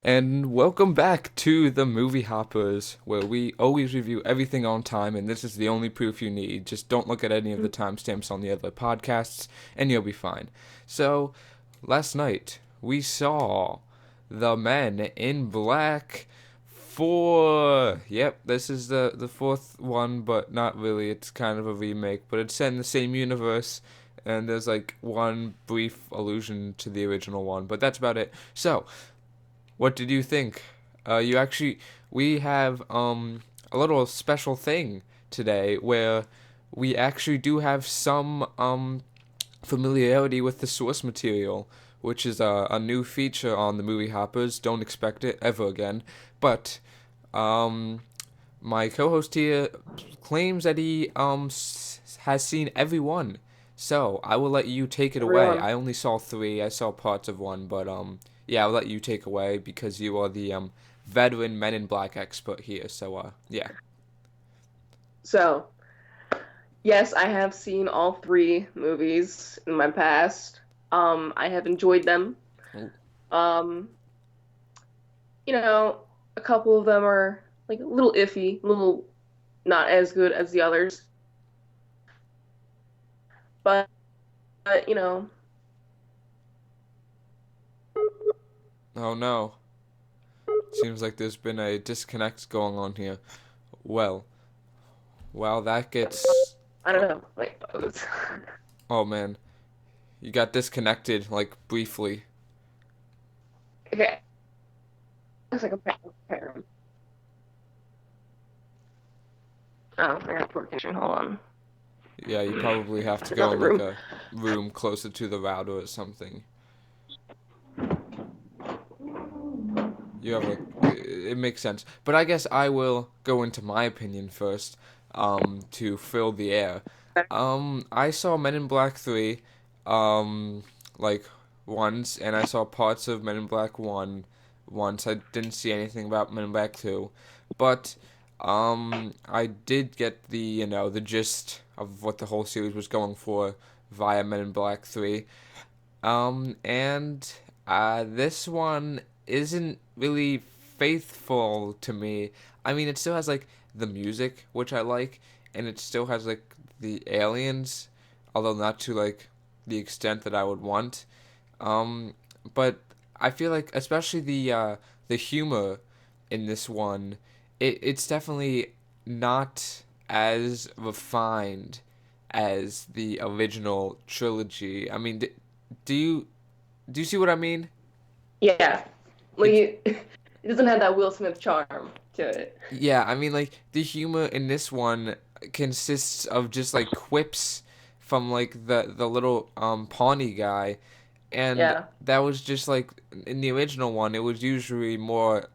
And welcome back to the Movie Hoppers, where we always review everything on time, and this is the only proof you need. Just don't look at any of the timestamps on the other podcasts, and you'll be fine. So, last night, we saw The Men in Black 4. Yep, this is the fourth one, but not really. It's kind of a remake, but it's set in the same universe, and there's like one brief allusion to the original one, but that's about it. So, what did you think? We have a little special thing today where we actually do have some familiarity with the source material, which is a new feature on the Movie Hoppers. Don't expect it ever again. But um, my co-host here claims that he has seen every one. So I will let you take it away. Everyone. I only saw three. I saw parts of one, but yeah, I'll let you take away because you are the veteran Men in Black expert here. So yeah. So, yes, I have seen all three movies in my past. I have enjoyed them. Ooh. Um, a couple of them are like a little iffy, a little not as good as the others. But, but Oh no. Seems like there's been a disconnect going on here. Well, well that gets. I don't know. Like, Oh man, you got disconnected like briefly. okay, it's like a pair. Oh, I got poor connection. Hold on. Yeah, you probably have to go Another in like room. a room closer to the router or something. You have a. It makes sense, but I guess I will go into my opinion first. To fill the air. I saw Men in Black 3, um, like once, and I saw parts of Men in Black 1 once. I didn't see anything about Men in Black 2, but I did get the gist of what the whole series was going for via Men in Black 3. And this one isn't really faithful to me. I mean, it still has like the music, which I like, and it still has like the aliens, although not to like the extent that I would want. Um, but I feel like especially the humor in this one, it's definitely not as refined as the original trilogy. I mean, do you do you see what I mean? Yeah, like It's it doesn't have that Will Smith charm to it. Yeah, I mean like the humor in this one consists of just like quips from like the little Pawnee guy, and Yeah, that was just like in the original one it was usually more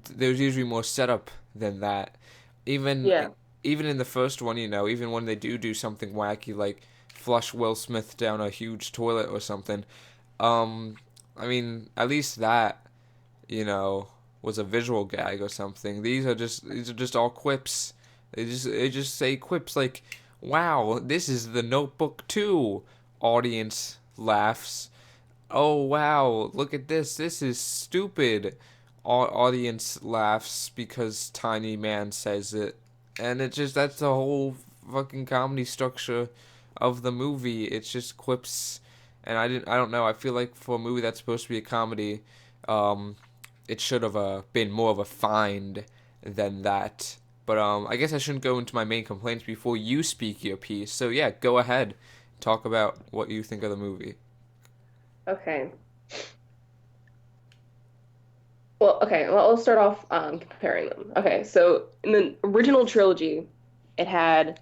there was usually more setup than that. Even yeah, even in the first one, even when they do something wacky like flush Will Smith down a huge toilet or something, um I mean at least that you know, was a visual gag or something. These are just all quips. They just say quips like, "Wow, this is the Notebook 2." Audience laughs. "Oh wow, look at this. This is stupid." Audience laughs because Tiny Man says it. And that's the whole fucking comedy structure of the movie. It's just quips and I don't know. I feel like for a movie that's supposed to be a comedy, um, it should have been more of a find than that. But I guess I shouldn't go into my main complaints before you speak your piece. So yeah, go ahead, talk about what you think of the movie. okay. Well, let's start off comparing them. Okay, so in the original trilogy, it had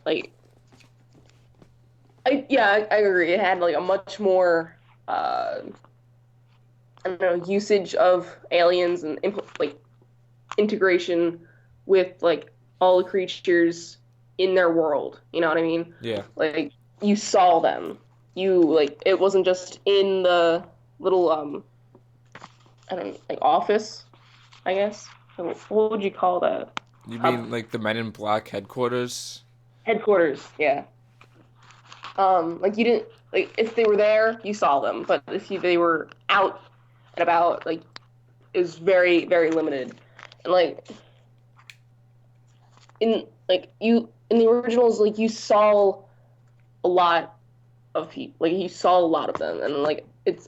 like I agree. It had like a much more I don't know, usage of aliens and like integration with like all the creatures in their world. You know what I mean? Yeah, Like you saw them. You like it wasn't just in the little I don't know, like office, I guess. What would you call that? you Hub mean like the Men in Black headquarters? headquarters. Yeah. Like you didn't like if they were there, you saw them, but if they were out and about, like is very very limited, and like in the originals, like you saw a lot of people, like you saw a lot of them, and like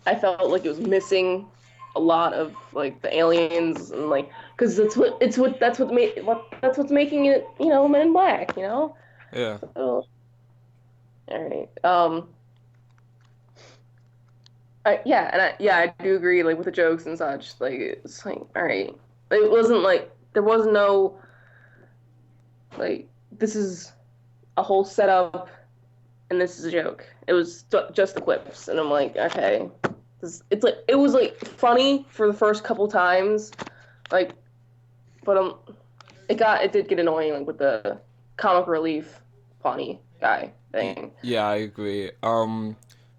I felt like it was missing a lot of like the aliens and like because that's what's making it, Men in Black, Yeah. So, all right. Yeah, I do agree, like with the jokes and such. Like it's like, all right, it wasn't like there was no like this is a whole setup and this is a joke. It was just the clips, and I'm like, okay, it's like it was like funny for the first couple times, like, but it did get annoying like with the comic relief Pawnee guy thing. Yeah, I agree.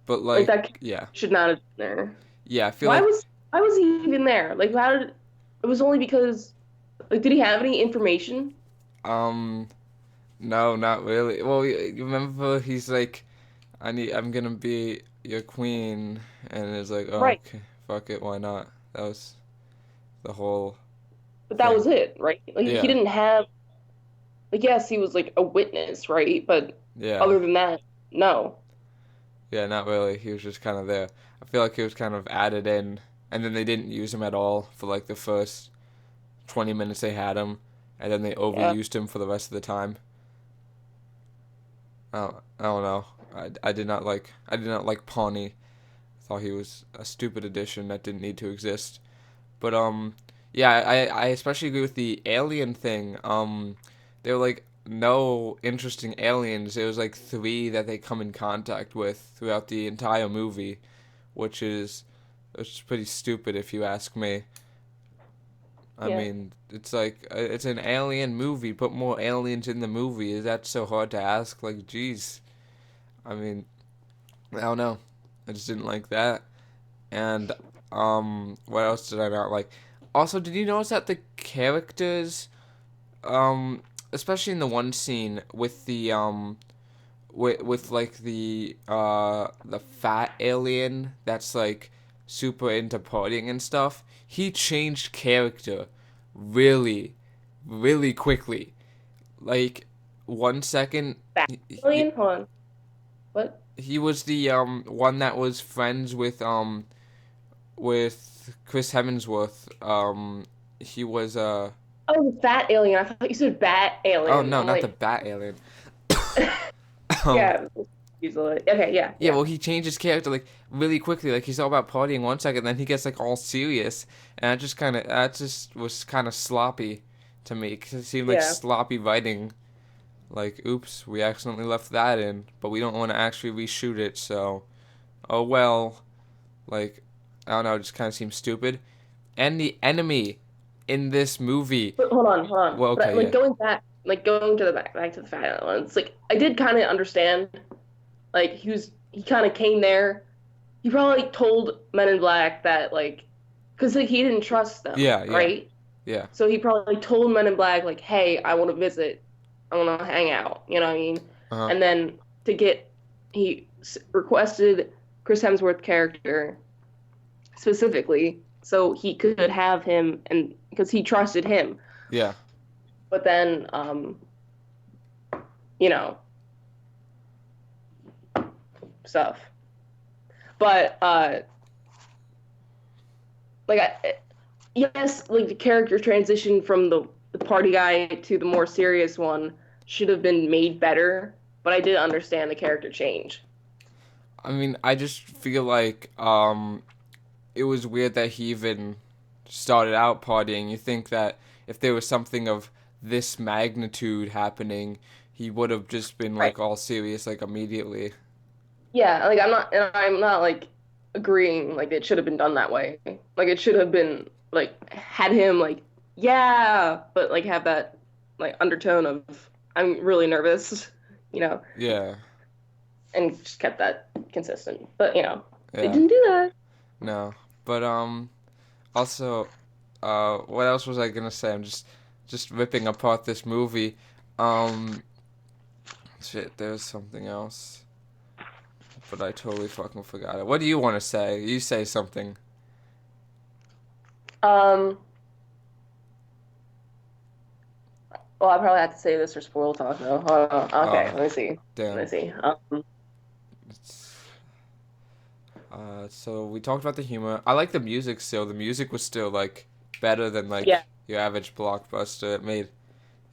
But Like like, that yeah, should not have been there. yeah, I feel Why like, was why was he even there? Like how did it was only because like did he have any information? um, no, not really. Well, you remember he's like, I'm gonna be your queen, and it's like, oh, Right. okay, fuck it, why not? That was the whole But that thing. was it, right? Like he Yeah, didn't have like yes, he was like a witness, right? But yeah, other than that, no. yeah, not really. He was just kind of there. I feel like he was kind of added in, and then they didn't use him at all for like the first 20 minutes they had him, and then they Yeah. overused him for the rest of the time. I don't know. I did not like Pawnee. I thought he was a stupid addition that didn't need to exist. But yeah, I especially agree with the alien thing. There were like no interesting aliens. There was like three that they come in contact with throughout the entire movie, which is pretty stupid if you ask me. I Yeah. mean, it's like it's an alien movie. Put more aliens in the movie. Is that so hard to ask? Like, geez. I mean, I don't know. I just didn't like that. And what else did I not like? Also, did you notice that the characters, um, especially in the one scene with the with like the fat alien that's like super into partying and stuff, he changed character really, really quickly. Like 1 second, Back alien? Hold on. What? he was the one that was friends with Chris Hemsworth. He was Oh, the fat alien. I thought you said bat oh alien. no, I'm not the like, Bat Alien. um, yeah, easily. Okay, yeah, yeah, yeah, well, he changed his character like really quickly. Like he's all about partying 1 second, then he gets like all serious, and that just was kind of sloppy to me. 'Cause it seemed like yeah. sloppy writing. Like, oops, we accidentally left that in, but we don't want to actually reshoot it, so oh well. Like, I don't know, it just kind of seems stupid. And the enemy in this movie. But hold on. Well, But okay, like yeah, going to the back to the fat alien. It's like I did kind of understand. Like he kind of came there. He probably told Men in Black that like, because like he didn't trust them, yeah, yeah, right? yeah. So he probably told Men in Black like, "Hey, I want to visit. I want to hang out." You know what I mean? Uh huh. And then to get he requested Chris Hemsworth character specifically so he could have him and because he trusted him. Yeah. But then you know, stuff. But like yes, like the character transition from the party guy to the more serious one should have been made better, but I did understand the character change. I mean, I just feel like it was weird that he even started out partying. You think that if there was something of this magnitude happening, he would have just been Right. like all serious like immediately. Yeah, like I'm not like agreeing like it should have been done that way. Like it should have been like had him like yeah, but like have that like undertone of I'm really nervous, you know, Yeah. and just kept that consistent. But they Yeah. didn't do that. No. But also what else was I gonna say? I'm just ripping apart this movie. Um shit, there's something else. But I totally fucking forgot it. What do you want to say? You say something. Um, well, I probably have to say this for spoil talk though. Hold on. Okay, Uh, let me see. Let damn. me see. It's, so we talked about the humor. I like the music still. The music was still like better than Yeah, like your average blockbuster.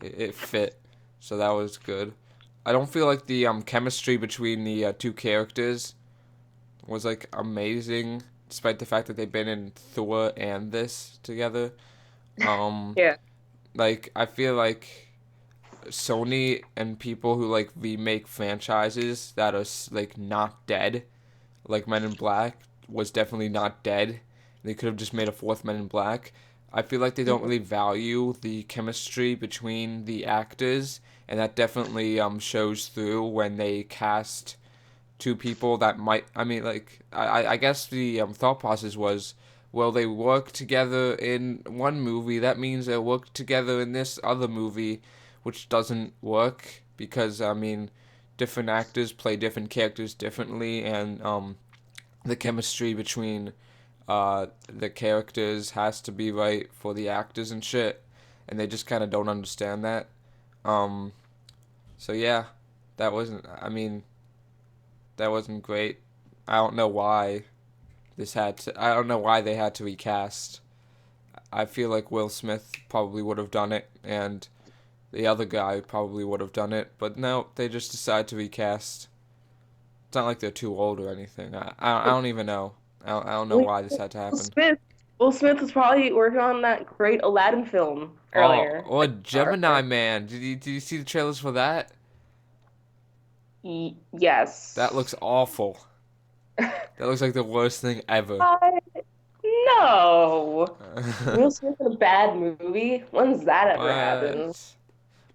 It fit, so that was good. I don't feel like the chemistry between the two characters was like amazing, despite the fact that they've been in Thor and this together. Um, yeah. like I feel like Sony and people who like remake franchises that are like not dead, like Men in Black was definitely not dead. They could have just made a fourth Men in Black. I feel like they don't Mhm. really value the chemistry between the actors, and that definitely shows through when they cast two people that might. I mean, like I guess the thought process was, well, they work together in one movie. That means they'll work together in this other movie, which doesn't work because I mean, different actors play different characters differently, and the chemistry between the characters has to be right for the actors and shit, and they just kind of don't understand that. Um, so yeah, that wasn't. I mean, that wasn't great. I don't know why this had to. I don't know why they had to recast. I feel like Will Smith probably would have done it, and the other guy probably would have done it, but no, they just decided to recast. It's not like they're too old or anything. I don't even know. I don't know Will why this had to happen. Smith. Will Smith was probably working on that great Aladdin film Oh, earlier. or Or- Gemini Man. Did you see the trailers for that? That looks Yes. awful. That looks like the worst thing ever. Uh, no. Will Smith in a bad movie? When's that ever happened? What?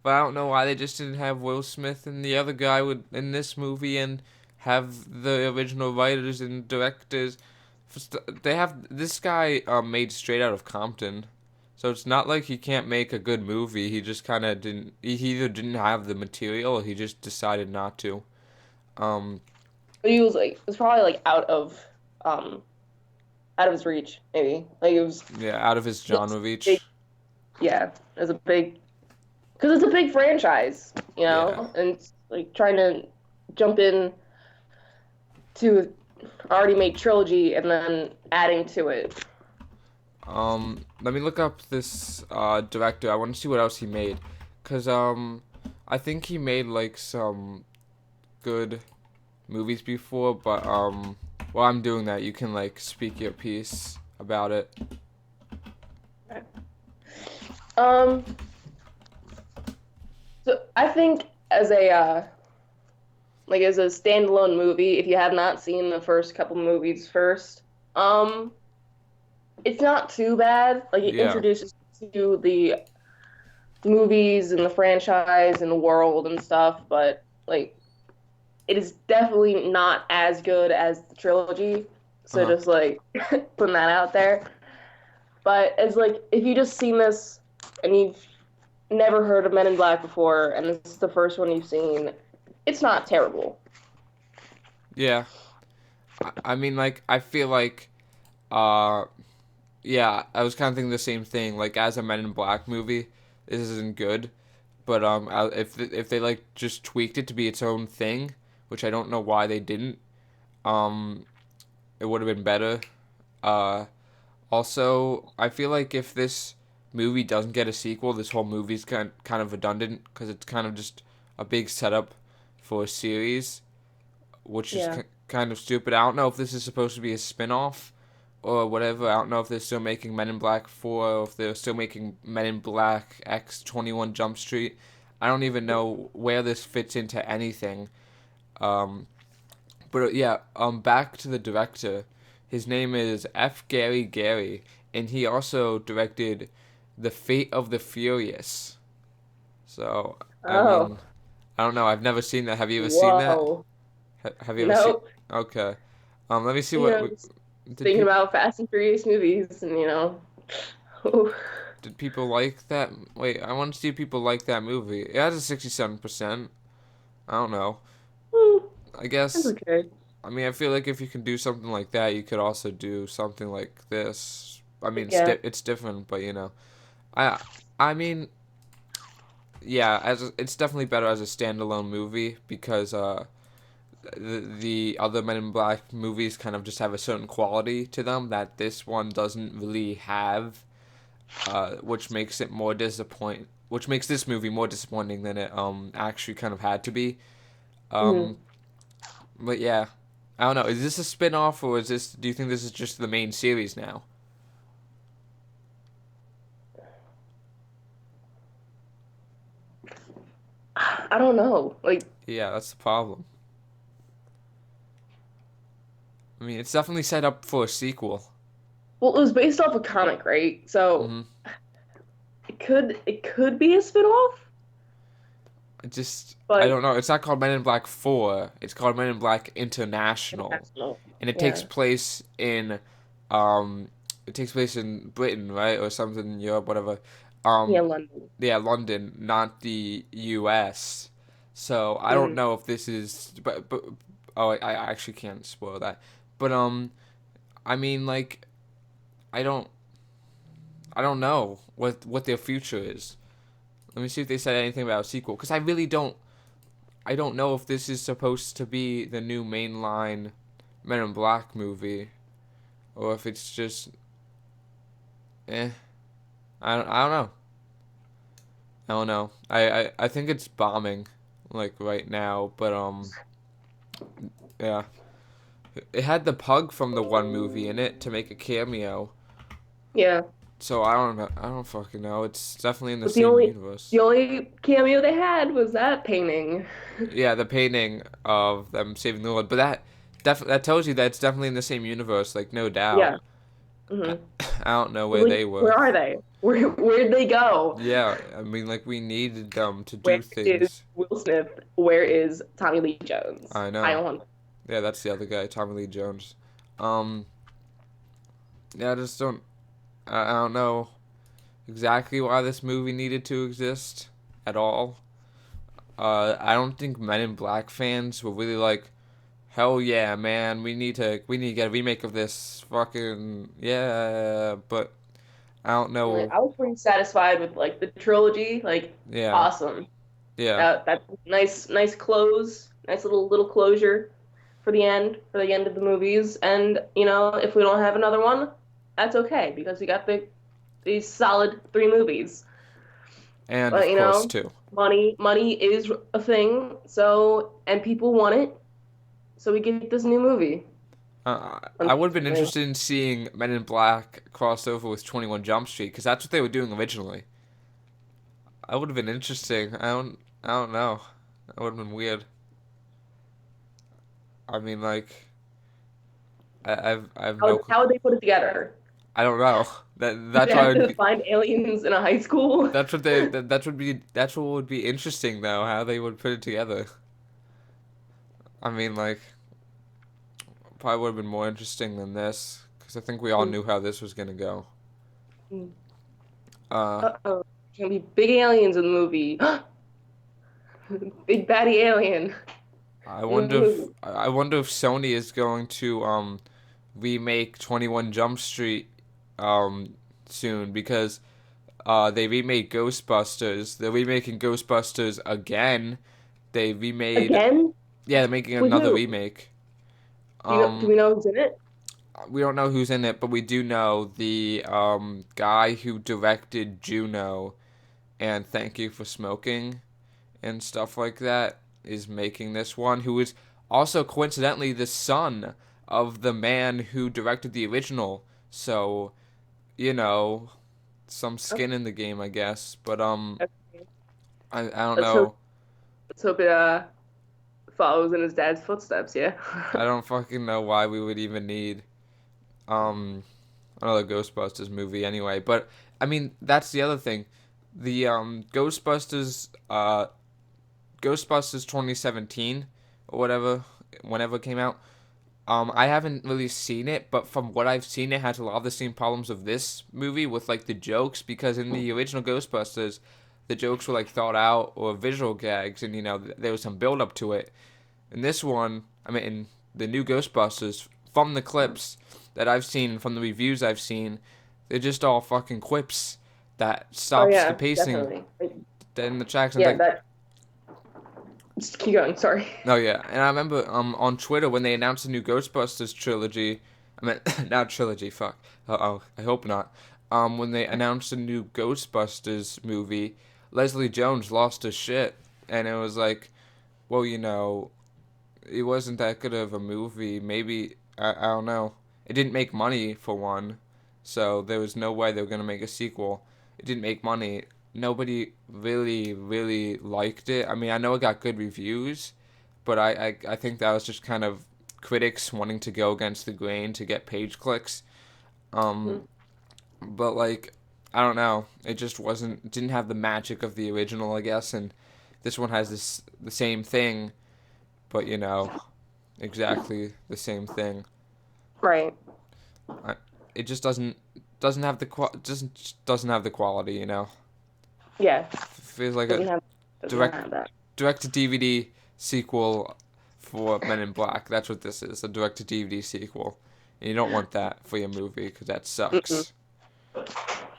But I don't know why they just didn't have Will Smith and the other guy would in this movie and have the original writers and directors. They have this guy made straight out of Compton, so it's not like he can't make a good movie. He just kind of didn't. He either didn't have the material or he just decided not to. Um, But he was like, it was probably like um, out of his reach, maybe. Like it was, yeah, out of his genre big, reach. yeah, it was a big, because it's a big franchise, Yeah. and it's like trying to jump in to an already made trilogy and then adding to it. Let me look up this director. I want to see what else he made, cause I think he made like some good movies before, but while I'm doing that, you can like speak your piece about it. Um, so I think as a as a standalone movie, if you have not seen the first couple movies first, um, it's not too bad. Like it Yeah. introduces you to the movies and the franchise and the world and stuff, but like it is definitely not as good as the trilogy. So Uh-huh. just like putting that out there. But it's like if you just seen this and you've never heard of Men in Black before, and this is the first one you've seen, it's not terrible. Yeah. I mean, like, I feel like, uh, yeah, I was kind of thinking the same thing. Like, as a Men in Black movie, this isn't good. But if they like just tweaked it to be its own thing, which I don't know why they didn't, um, it would have been better. Uh, Also, I feel like if this movie doesn't get a sequel, this whole movie's kind of redundant because it's kind of just a big setup for a series, which is Yeah. kind of stupid. I don't know if this is supposed to be a spin-off or whatever. I don't know if they're still making Men in Black 4 or if they're still making Men in Black X 21 Jump Street. I don't even know where this fits into anything. Um, but yeah, back to the director. His name is F. Gary Gary, and he also directed The Fate of the Furious. So, I Oh, mean, I don't know. I've never seen that. Have you ever seen that? whoa. Have you ever seen? Nope. Okay. Let me see You what know, just did thinking people about Fast and Furious movies and ooh. did people like that? Wait, I want to see if people like that movie. It has a 67%. I don't know. Hmm, I that's guess okay. I mean, I feel like if you can do something like that, you could also do something like this. I mean, Yeah. it's different, but I I mean, yeah, it's definitely better as a standalone movie because the other Men in Black movies kind of just have a certain quality to them that this one doesn't really have, which makes it more disappoint. Which makes this movie more disappointing than it actually kind of had to be. Um, Hmm. but yeah, I don't know. Is this a spin off or is this? Do you think this is just the main series now? I don't know. Like, Yeah, that's the problem. I mean, it's definitely set up for a sequel. well, it was based off a comic, right? So hmm it could be a spinoff, I but don't know. It's not called Men in Black 4. It's called Men in Black International. international. And it takes Yeah. place in um it takes place in Britain, right? Or something in Europe, whatever. Yeah, Um London. yeah, London, not the US. So I don't Mm. know if this is but oh I actually can't spoil that. But I mean like I don't I don't know what their future is. Let me see if they said anything about a sequel cuz I don't know if this is supposed to be the new mainline Men in Black movie or if it's just eh. I don't know. I don't know. I think it's bombing like right now, but yeah. It had the pug from the one movie in it to make a cameo. Yeah. So I don't know. I don't fucking know. It's definitely in the But the same only universe. the only cameo they had was that painting. Yeah, the painting of them saving the world, but that tells you that it's definitely in the same universe, like no doubt. Yeah. I, Hmm. I don't know where Like, they where were. are they? Where'd they go? Yeah, I mean, like we needed them to Where do is things. Will Smith? Where is Tommy Lee Jones? I I know. want. Yeah, that's the other guy, Tommy Lee Jones. Um, yeah, I just don't. I don't know exactly why this movie needed to exist at all. I don't think Men in Black fans were really like, hell yeah, man, we need to get a remake of this. Fucking yeah, but I don't Like, know. I was pretty satisfied with like the trilogy. Like, Yeah, awesome. yeah, That nice close, nice little closure for the end of the movies. And if we don't have another one, that's okay because we got these solid three movies. and But of course too. money is a thing. So and people want it. So we get this new movie. I would have been Unfortunately. interested in seeing Men in Black cross over with 21 Jump Street because that's what they were doing originally. I would have been interesting. I don't know. That would have been weird. I mean, like, I've no, How would they put it together? I don't know. Would That's they why have to find aliens in a high school? that's what would be interesting though. How they would put it together. I mean, like, probably would have been more interesting than this because I think we all knew how this was gonna go. Uh, Uh-oh. There's gonna be big aliens in the movie. Big baddie alien in the movie. I wonder if Sony is going to remake 21 Jump Street soon because they remade Ghostbusters. They're remaking Ghostbusters again. They remade Again? yeah, they're making With another who? remake. Do we know who's in it? We don't know who's in it, but we do know the guy who directed Juno and Thank You for Smoking and stuff like that is making this one, who is also coincidentally the son of the man who directed the original. So, you know, some Okay. skin in the game, I guess. But Okay. I don't Let's hope know. let's hope it follows in his dad's footsteps, yeah. I don't fucking know why we would even need um another Ghostbusters movie anyway. But I mean, that's the other thing. The Ghostbusters 2017 or whatever, whenever it came out. I haven't really seen it, but from what I've seen, it has a lot of the same problems of this movie with like the jokes. Because in the original Ghostbusters, the jokes were like thought out or visual gags, and there was some build up to it. In this one, I mean, in the new Ghostbusters, from the clips that I've seen, from the reviews I've seen, they're just all fucking quips that Oh stops the yeah, pacing definitely. Like, in the tracks. And yeah, like, that. Just keep going. Sorry. no, yeah, and I remember on Twitter when they announced the new Ghostbusters trilogy. I mean, not trilogy. Fuck. Oh, I hope not. When they announced the new Ghostbusters movie, Leslie Jones lost his shit, and it was like, well, it wasn't that good of a movie. Maybe I don't know. It didn't make money for one, so there was no way they were gonna make a sequel. It didn't make money. Nobody really liked it. I mean, I know it got good reviews, but I think that was just kind of critics wanting to go against the grain to get page clicks. Um, Mhm. but like, I don't know. It just wasn't. Didn't have the magic of the original, I guess. And this one has the same thing, but exactly the same thing. Right. I, it just doesn't have the doesn't have the quality. Yeah. Feels like a Doesn't have does not direct have that. direct to DVD sequel for Men in Black. That's what this is, a direct to DVD sequel. And you don't want that for your movie because that Mm-mm. sucks.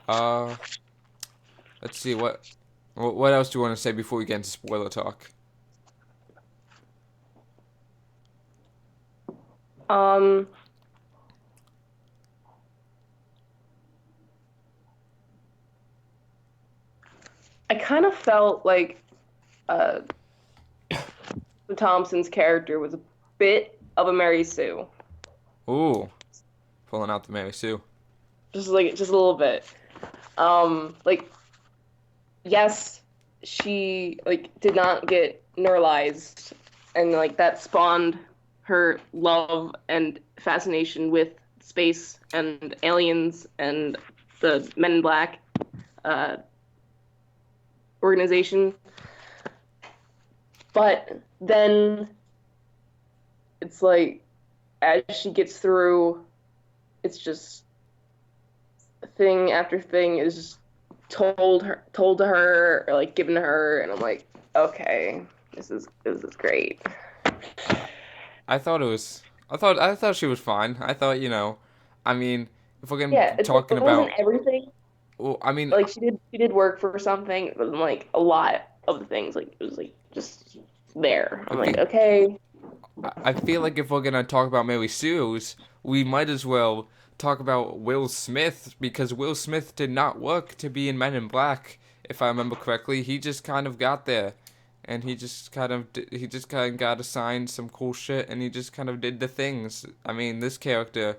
Uh, let's see what else do you want to say before we get into spoiler talk? Um, I kind of felt like uh, the Thompson's character was a bit of a Mary Sue, Ooh, pulling out the Mary Sue. just a little bit. Like yes, she like did not get neuralized, and like that spawned her love and fascination with space and aliens and the Men in Black uh, organization. But then it's like as she gets through, it's just thing after thing is just told to her or like given to her, and I'm like, okay, this is great. I thought it was. I thought she was fine. I thought I mean, if we're gonna Yeah, be it's like talking it wasn't about, everything. well, I mean, Like she did work for something, but like a lot of the things like it was like just there. I I'm like, think okay, I feel like if we're gonna talk about Mary Sue's, we might as well talk about Will Smith because Will Smith did not work to be in Men in Black, if I remember correctly. He just kind of got there, and he just kind of got assigned some cool shit, and he just kind of did the things. I mean, this character,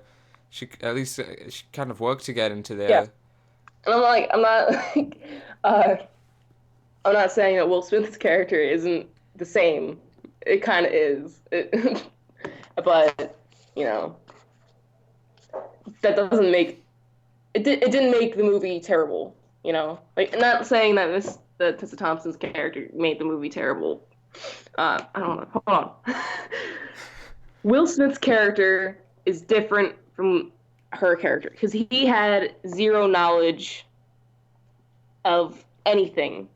she at least she kind of worked to get into yeah. there. And I'm like, I'm not like, uh, I'm not saying that Will Smith's character isn't the same. It kind of is. But you know, that doesn't make it didn't make the movie terrible. Like not saying that Tessa Thompson's character made the movie terrible. I don't know. Hold on. Will Smith's character is different from her character because he had zero knowledge of anything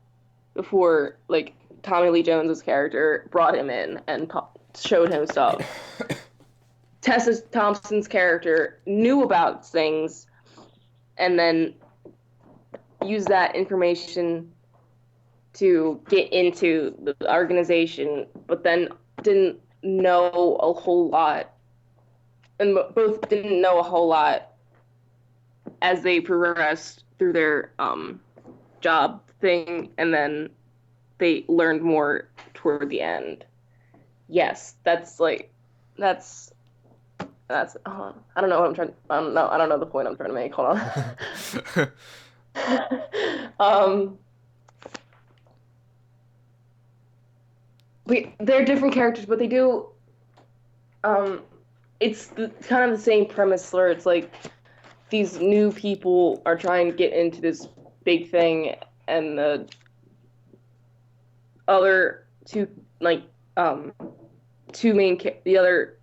before like Tommy Lee Jones's character brought him in and showed him stuff. Tessa Thompson's character knew about things and then used that information to get into the organization, but then didn't know a whole lot, and both didn't know a whole lot as they progressed through their job thing, and then they learned more toward the end. Yes, that's I don't know what I'm trying. I don't know the point I'm trying to make. Hold on. They're different characters, but they do. Um, it's kind of the same premise where it's like these new people are trying to get into this big thing, and the other two like um the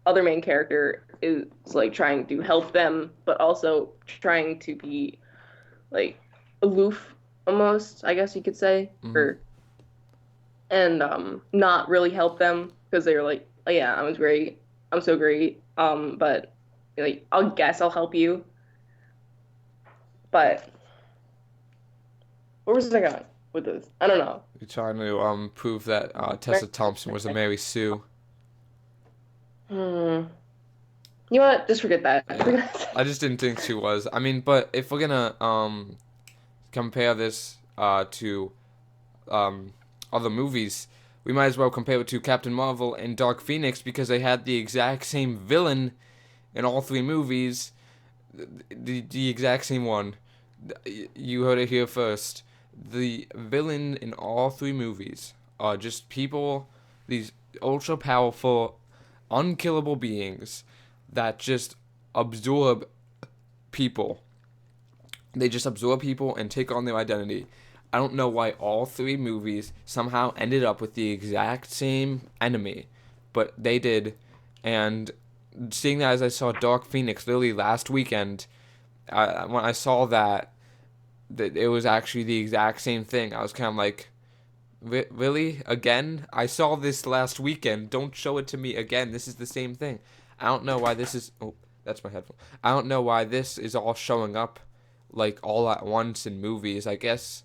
other main character is like trying to help them, but also trying to be like aloof almost, I guess you could say, Hmm. or and not really help them because they were like, oh yeah, I'm great, I'm so great, but like I'll help you. But where was I going with this? I don't know. You're trying to prove that Very Tessa Thompson was a Mary Sue. Hmm. You know what? Just forget that. Yeah. I just didn't think she was. I mean, but if we're gonna compare this to um other movies, we might as well compare it to Captain Marvel and Dark Phoenix because they had the exact same villain in all three movies, the exact same one. You heard it here first. The villain in all three movies are just people, these ultra powerful, unkillable beings that just absorb people. They just absorb people and take on their identity. I don't know why all three movies somehow ended up with the exact same enemy, but they did. And seeing that as I saw Dark Phoenix literally last weekend, when I saw that it was actually the exact same thing, I was kind of like, really? Again? I saw this last weekend. Don't show it to me again. This is the same thing. I don't know why this is. Oh, that's my headphone. I don't know why this is all showing up like all at once in movies. I guess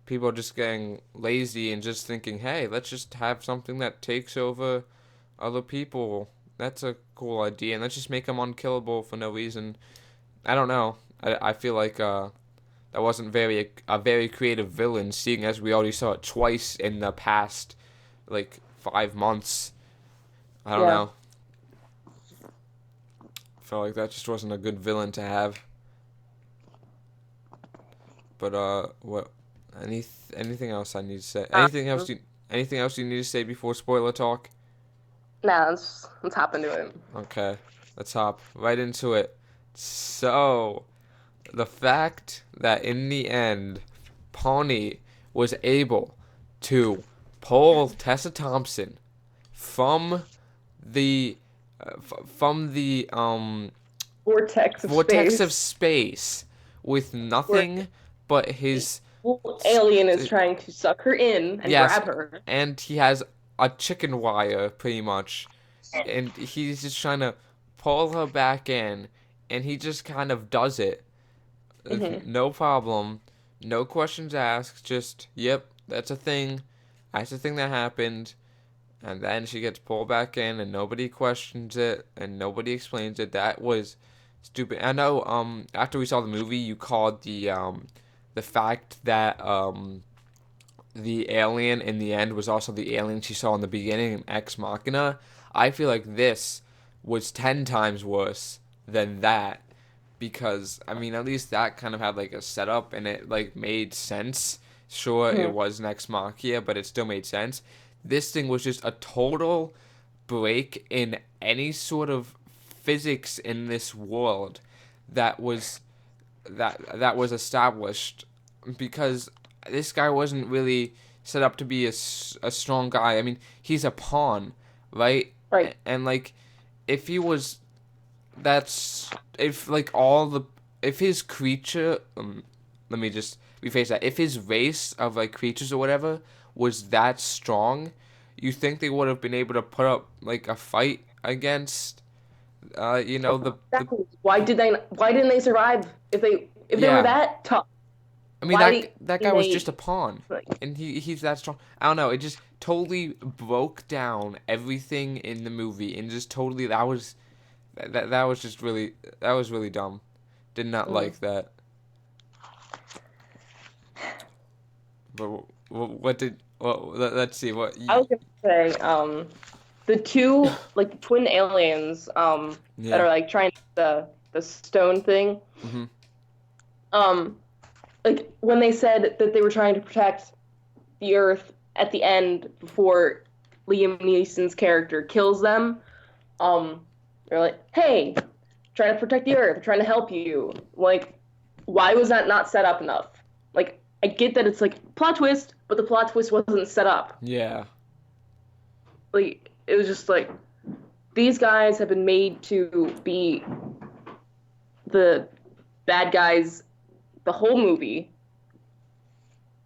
people are just getting lazy and just thinking, hey, let's just have something that takes over other people. That's a cool idea, and let's just make them unkillable for no reason. I don't know. I feel like that wasn't very a very creative villain, seeing as we already saw it twice in the past like 5 months. I don't Yeah. know. I felt like that just wasn't a good villain to have. But what? Anything else I need to say? Um, Anything else you need to say before spoiler talk? nah, let's hop into it. Okay, let's hop right into it. So, the fact that in the end, Pawnee was able to pull Tessa Thompson from the from the Vortex of vortex of space space with where nothing but a his full alien is uh, trying to suck her in and yes, grab her. and he has a chicken wire pretty much, and he's just trying to pull her back in, and he just kind of does it. Hmm. No problem, no questions asked. Just yep, that's a thing. That's a thing that happened. And then she gets pulled back in, and nobody questions it, and nobody explains it. That was stupid. I know. After we saw the movie, you called the fact that the alien in the end was also the alien she saw in the beginning in Ex Machina. I feel like this was 10 times worse than that because I mean at least that kind of had like a setup and it like made sense. Sure, it Hmm. was an Ex Machina, but it still made sense. This thing was just a total break in any sort of physics in this world that was that was established because this guy wasn't really set up to be a strong guy. I mean, he's a pawn, right? Right. And like if he was that's if like all the if his creature let me just rephrase that. If his race of like creatures or whatever was that strong, you think they would have been able to put up like a fight against the Exactly. Why didn't they survive if they were yeah. that tough? I mean Why that guy didn't was just a they pawn, like and he's that strong. I don't know. It just totally broke down everything in the movie, and just totally that was just really that was really dumb. Did not mm. like that. But what did well, let's see what I you, was gonna say, the two like the twin aliens, that yeah. are like trying the stone thing, Mhm. um, like when they said that they were trying to protect the Earth at the end before Liam Neeson's character kills them, um, they're like, "Hey, trying to protect the Earth, trying to help you." Like, why was that not set up enough? Like, I get that it's like plot twist, but the plot twist wasn't set up. Yeah. Like, it was just like these guys have been made to be the bad guys the whole movie,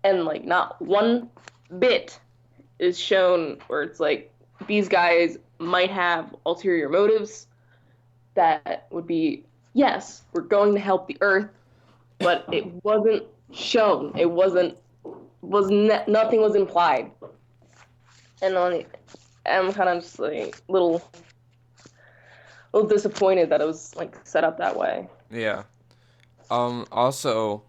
and like not one bit is shown where it's like these guys might have ulterior motives that would be, yes, we're going to help the Earth, but it wasn't shown. It wasn't nothing was implied, and I'm kind of just like little disappointed that it was like set up that way. Yeah. Also,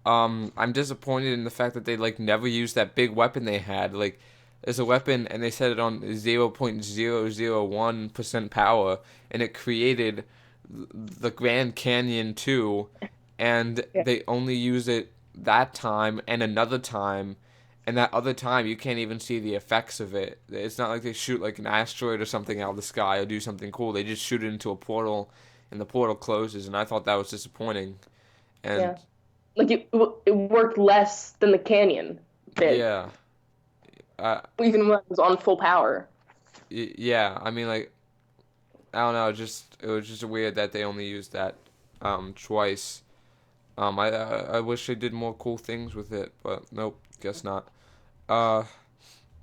I'm disappointed in the fact that they like never used that big weapon they had. Like, there's a weapon and they set it on 0.001% power, and it created the Grand Canyon too, and Yeah. they only use it that time and another time, and that other time you can't even see the effects of it. It's not like they shoot like an asteroid or something out of the sky or do something cool. They just shoot it into a portal, and the portal closes, and I thought that was disappointing. And Yeah. Like it worked less than the canyon did, yeah, uh, even when it was on full power. yeah. I mean, like, I don't know. Just it was just weird that they only used that twice. I wish they did more cool things with it, but nope, guess not. Uh,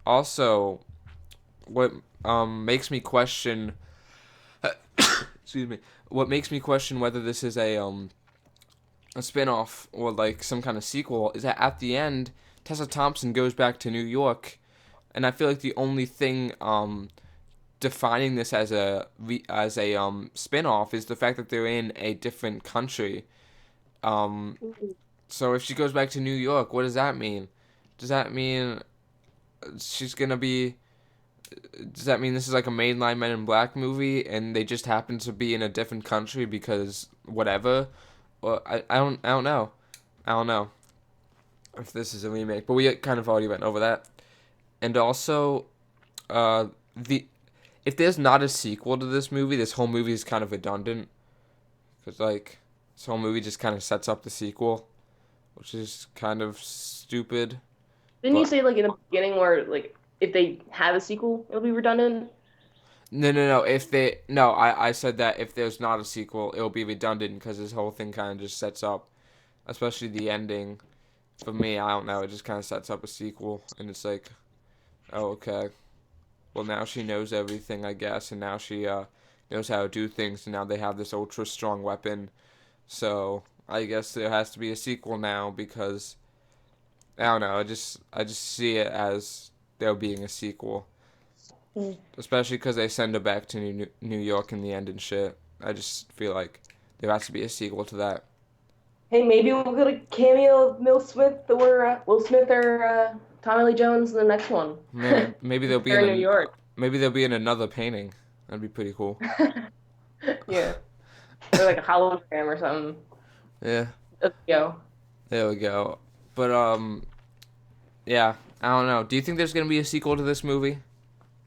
Also, what makes me question, excuse me, what makes me question whether this is a spin-off or like some kind of sequel is that at the end Tessa Thompson goes back to New York, and I feel like the only thing defining this as a spin-off is the fact that they're in a different country. Um, so if she goes back to New York, what does that mean? Does that mean she's gonna be? Does that mean this is like a mainline Men in Black movie and they just happen to be in a different country because whatever? Well, I don't know. I don't know if this is a remake, but we kind of already went over that. And also, the if there's not a sequel to this movie, this whole movie is kind of redundant because like this whole movie just kind of sets up the sequel, which is kind of stupid. Didn't you But say like in the beginning where like if they have a sequel, it'll be redundant? no. If they no, I said that if there's not a sequel, it'll be redundant because this whole thing kind of just sets up, especially the ending. For me, I don't know. It just kind of sets up a sequel, and it's like, oh okay. Well, now she knows everything, I guess, and now she knows how to do things, and now they have this ultra strong weapon. So I guess there has to be a sequel now because I don't know. I just see it as there being a sequel, Mm. especially because they send her back to New York in the end and shit. I just feel like there has to be a sequel to that. Hey, maybe we'll get a cameo of Will Smith or Tommy Lee Jones in the next one. Maybe they'll be They're in in New York. maybe they'll be in another painting. That'd be pretty cool. Yeah, or like a hologram or something. Yeah, Yo, there we go. But yeah, I don't know. Do you think there's gonna be a sequel to this movie?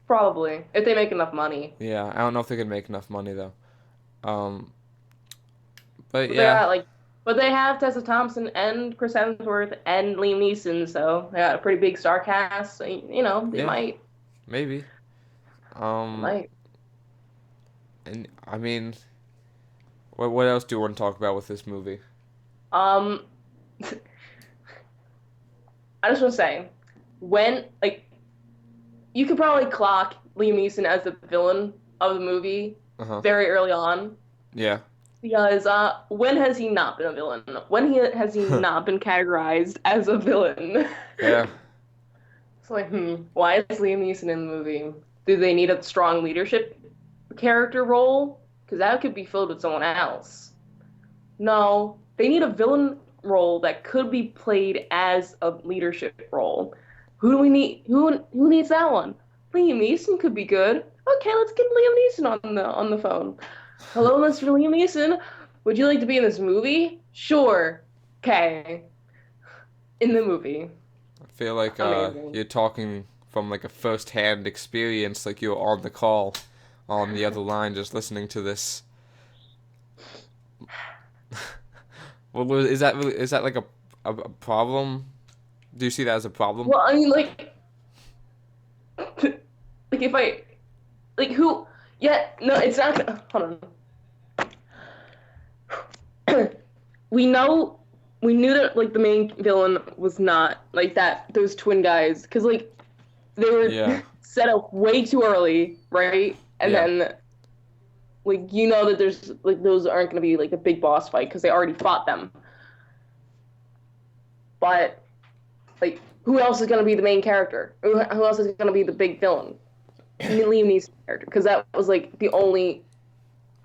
probably if they make enough money. Yeah, I don't know if they can make enough money though. Um, but But they're yeah, at like, but they have Tessa Thompson and Chris Hemsworth and Liam Neeson, so they got a pretty big star cast. So, they yeah, might, maybe. Um, might. and I mean, what else do you want to talk about with this movie? Um, I just want to say, when like you could probably clock Liam Neeson as the villain of the movie Uh huh. very early on. Yeah. Because when has he not been a villain? Has he not been categorized as a villain? Yeah. It's like, why is Liam Neeson in the movie? Do they need a strong leadership character role? Because that could be filled with someone else. No, they need a villain role that could be played as a leadership role. Who do we need? Who needs that one? Liam Neeson could be good. Okay, let's get Liam Neeson on the phone. Hello, Mr. Liam Neeson. Would you like to be in this movie? Sure. Okay. In the movie. I feel like Amazing. you're talking from like a first-hand experience, like you're on the call, on the other line, just listening to this. Is that like a problem? Do you see that as a problem? Well, I mean, like if I, like who? Yeah, no, it's not gonna. Hold on. we know, we knew that like the main villain was not like that. Those twin guys, because like they were Yeah. set up way too early, right? And Yeah. then like that there's like those aren't gonna be like a big boss fight because they already fought them. but like, who else is going to be the main character? Who else is going to be the big villain? Liam Neeson's character, because that was like the only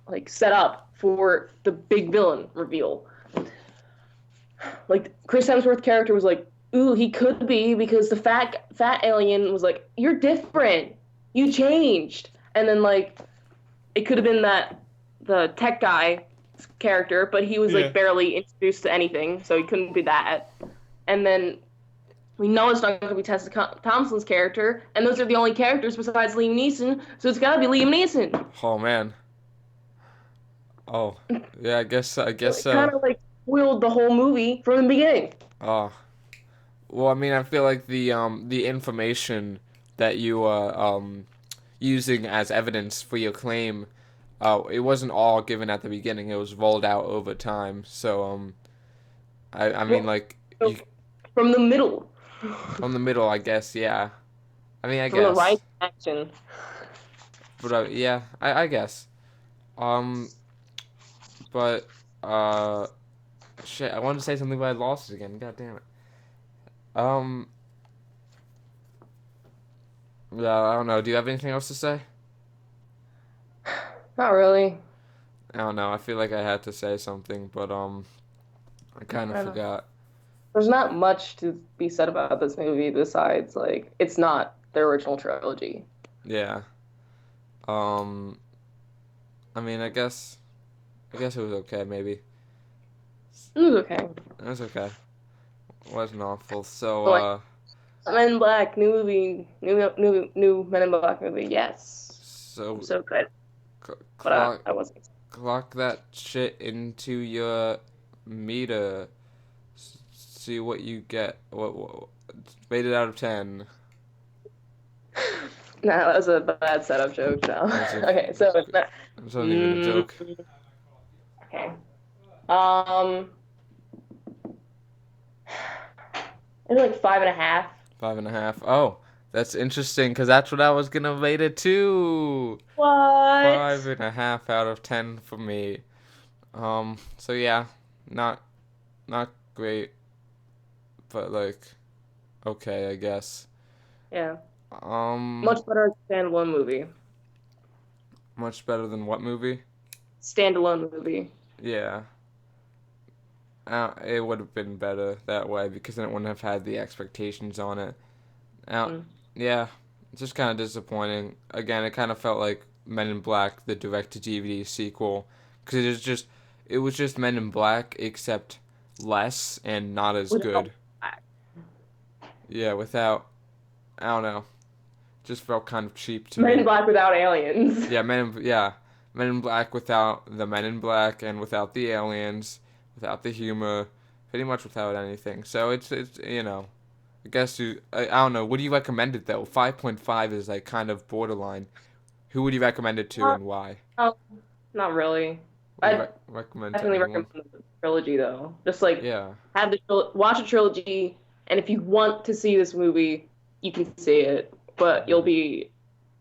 like set up for the big villain reveal. Like Chris Hemsworth's character was like, ooh, he could be because the fat alien was like, you're different, you changed, and then like it could have been that the tech guy character, but he was Yeah. like barely introduced to anything, so he couldn't be that. And then we know it's not going to be Tessa Thompson's character, and those are the only characters besides Liam Neeson, so it's got to be Liam Neeson. Oh man. Oh, yeah. So I guess. it kind of like spoiled the whole movie from the beginning. Oh, well. I mean, I feel like the information that you using as evidence for your claim, it wasn't all given at the beginning. It was rolled out over time. So I mean, Well, like so you from the middle, from the middle, I guess. Yeah. I mean, I from the right guess. action. But yeah, I guess. Um, but uh, shit. I wanted to say something, but I lost it again. God damn it. Um. Yeah, I don't know. Do you have anything else to say? Not really. I don't know. I feel like I had to say something, but I kind of I don't know. forgot. There's not much to be said about this movie besides like it's not the original trilogy. Yeah. Um. I mean, I guess it was okay. Maybe It was okay. it was okay. It wasn't awful. So But like Men in Black new movie, new Men in Black movie. Yes, I'm so so good. But clock I wasn't. clock that shit into your meter. See what you get. What rate it out of 10. Nah, that was a bad setup joke. So That's a okay, so It's not even a mm, joke. okay. Um, maybe like 5.5. 5.5. Oh, that's interesting because that's what I was gonna rate it to. Five What? and a half out of 10 for me. So yeah, not not great, but like okay, I guess. Yeah, Um, much better standalone movie. much better than what movie? Standalone movie. Yeah. It would have been better that way because then it wouldn't have had the expectations on it. Uh, Mm. yeah, it's just kind of disappointing. Again, it kind of felt like Men in Black, the direct-to-DVD sequel, because it was just Men in Black except less and not as Without good. Yeah, without I don't know, just felt kind of cheap to Men in me. Black without aliens. Yeah, Men in Black without the Men in Black and without the aliens, without the humor, pretty much without anything. So it's I guess I don't know. Would you recommend it though? 5.5 is like kind of borderline. Who would you recommend it to Uh, and why? no, not really. Would you I recommend to definitely anyone? recommend the trilogy though. Just like Yeah. have the watch a trilogy, and if you want to see this movie, you can see it, but you'll Hmm. be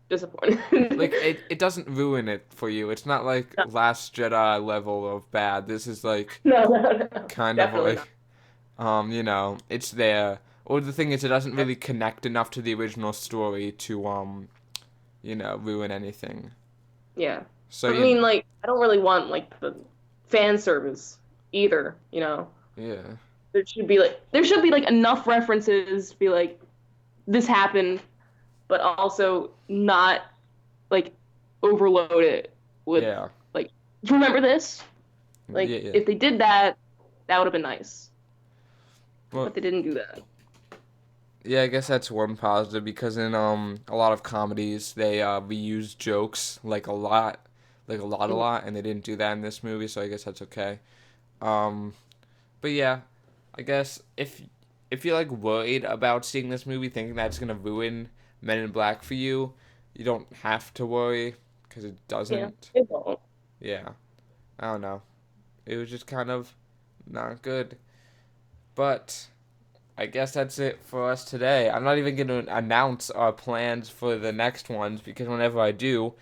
disappointed. Like it doesn't ruin it for you. It's not like No, Last Jedi level of bad. This is like no, kind of definitely not. like it's there. Or the thing is, it doesn't really connect enough to the original story to ruin anything. Yeah, So but I mean, like, I don't really want like the fan service either. yeah, There should be like enough references to be like this happened, but also not like overload it with yeah, like remember this. yeah, Like yeah. if they did that, that would have been nice, Well, but they didn't do that. yeah, I guess that's one positive because in a lot of comedies they reuse jokes like a lot, and they didn't do that in this movie, so I guess that's okay. Um, but yeah, I guess if you're like worried about seeing this movie, thinking that's gonna ruin Men in Black for you, you don't have to worry because it Yeah, doesn't. it won't. Yeah, I don't know. It was just kind of not good, but. I guess that's it for us today. I'm not even going to announce our plans for the next ones because whenever I do,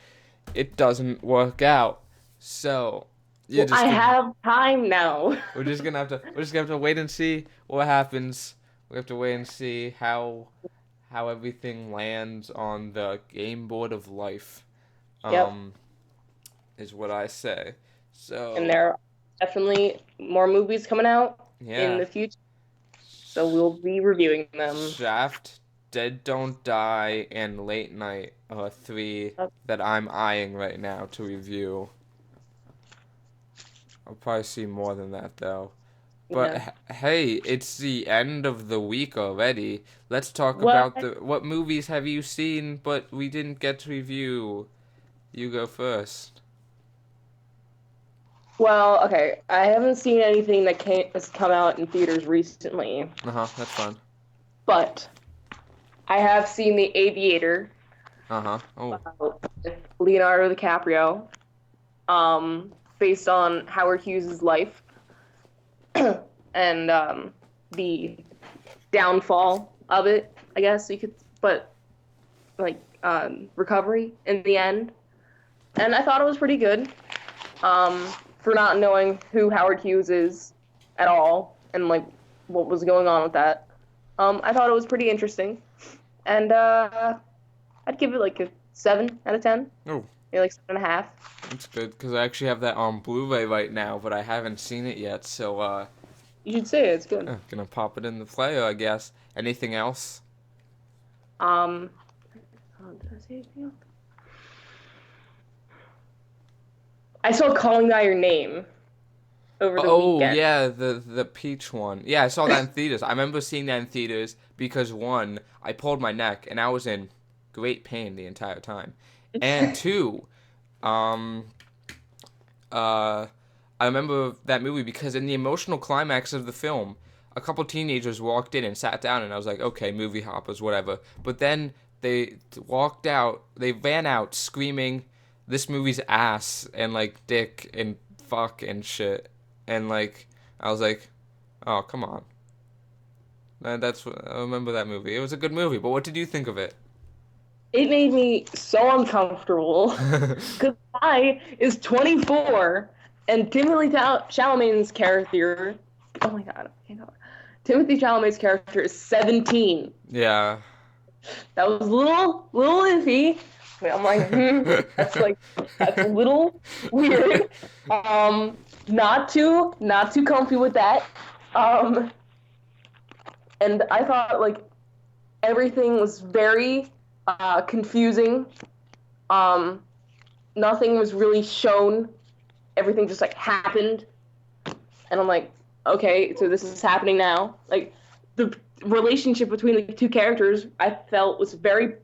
it doesn't work out. So, You're Well, I just gonna have time now. we're just gonna have to wait and see what happens. We have to wait and see how everything lands on the game board of life. Yep. Um, is what I say. And So there are definitely more movies coming out in yeah, the future, so we'll be reviewing them. Shaft, Dead Don't Die, and Late Night are three that I'm eyeing right now to review. I'll probably see more than that though. But Yeah. hey, it's the end of the week already. Let's talk What? about the what movies have you seen but we didn't get to review. You go first. Well, okay. I haven't seen anything that has come out in theaters recently, Uh-huh, that's fine. but I have seen The Aviator Uh-huh. Oh. with Leonardo DiCaprio, based on Howard Hughes' life and the downfall of it, I guess you could, but like recovery in the end. And I thought it was pretty good, um, for not knowing who Howard Hughes is at all and like what was going on with that. I thought it was pretty interesting, and I'd give it like a 7 out of 10, Oh, maybe like 7.5. that's good because I actually have that on Blu-ray right now, but I haven't seen it yet. So You should say it, it's good. gonna pop it in the player, I guess. Anything else? Um, did I say anything else? I saw Calling by Your Name over the Oh weekend. yeah, the peach one. Yeah, I saw that in theaters. I remember seeing that in theaters because one, I pulled my neck and I was in great pain the entire time, and two, um, uh, I remember that movie because in the emotional climax of the film, a couple teenagers walked in and sat down, and I was like, okay, movie hoppers, whatever. But then they walked out, they ran out screaming, "This movie's ass," and like dick and fuck and shit, and like I was like, oh come on. And I remember that movie. It was a good movie, but what did you think of it? It made me so uncomfortable because I is 24 and Chalamet's character. Oh my god, I can't go. Timothy Chalamet's character is 17. Yeah. That was a little iffy. I'm like, that's a little weird. Um, not too comfy with that. Um, and I thought like everything was very confusing. Um, Nothing was really shown. Everything just like happened, and I'm like, okay, so this is happening now. Like the relationship between the two characters, I felt was very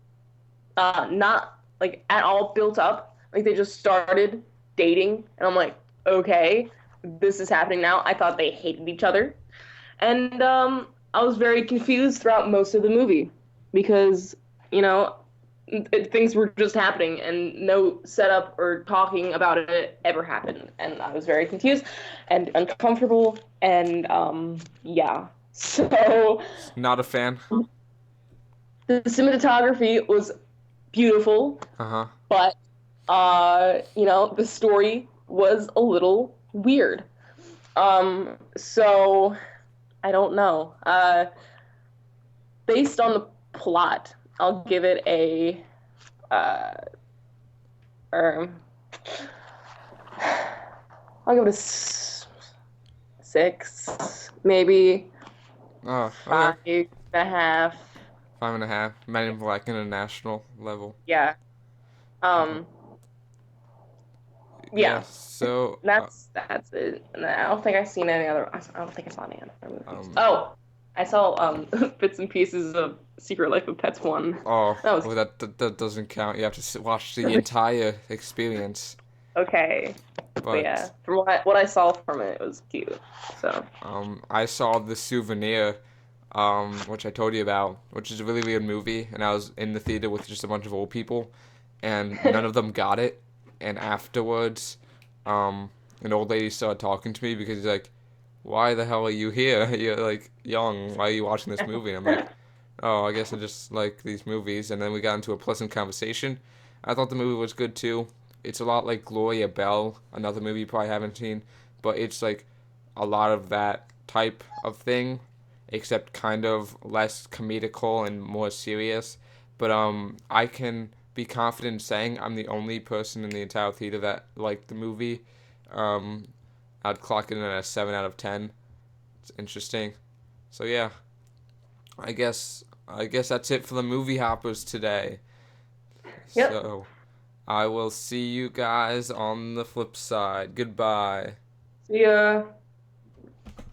not like at all built up. Like they just started dating, and I'm like, okay, this is happening now. I thought they hated each other, and I was very confused throughout most of the movie because you know things were just happening and no setup or talking about it ever happened, and I was very confused and uncomfortable, and yeah. So Not a fan. the cinematography was beautiful, Uh-huh. but the story was a little weird. So I don't know. Based on the plot, I'll give it a uh, um, I'll give it a 6, maybe Oh, okay. 5.5. 5.5. Men in Black International level. Yeah. Okay. Um. Yeah, Yeah. so That's it. And I don't think I've seen any other. I don't think I saw any other movies. um Oh, I saw bits and pieces of Secret Life of Pets 1. oh, That was well that doesn't count. You have to watch the entire experience. okay. But yeah, But from what I saw from it, it was cute. So I saw The Souvenir, which I told you about, which is a really weird movie, and I was in the theater with just a bunch of old people, and none of them got it. And afterwards, an old lady started talking to me because he's like, "Why the hell are you here? You're like young. Why are you watching this movie?" And I'm like, "Oh, I guess I just like these movies." And then we got into a pleasant conversation. I thought the movie was good too. it's a lot like Gloria Bell, another movie you probably haven't seen, but it's like a lot of that type of thing, except kind of less comedical and more serious. But I can be confident in saying I'm the only person in the entire theater that liked the movie. Um, I'd clock it in at a 7 out of 10. It's interesting. So yeah, I guess that's it for the movie hoppers today. Yep. So I will see you guys on the flip side. Goodbye. See ya.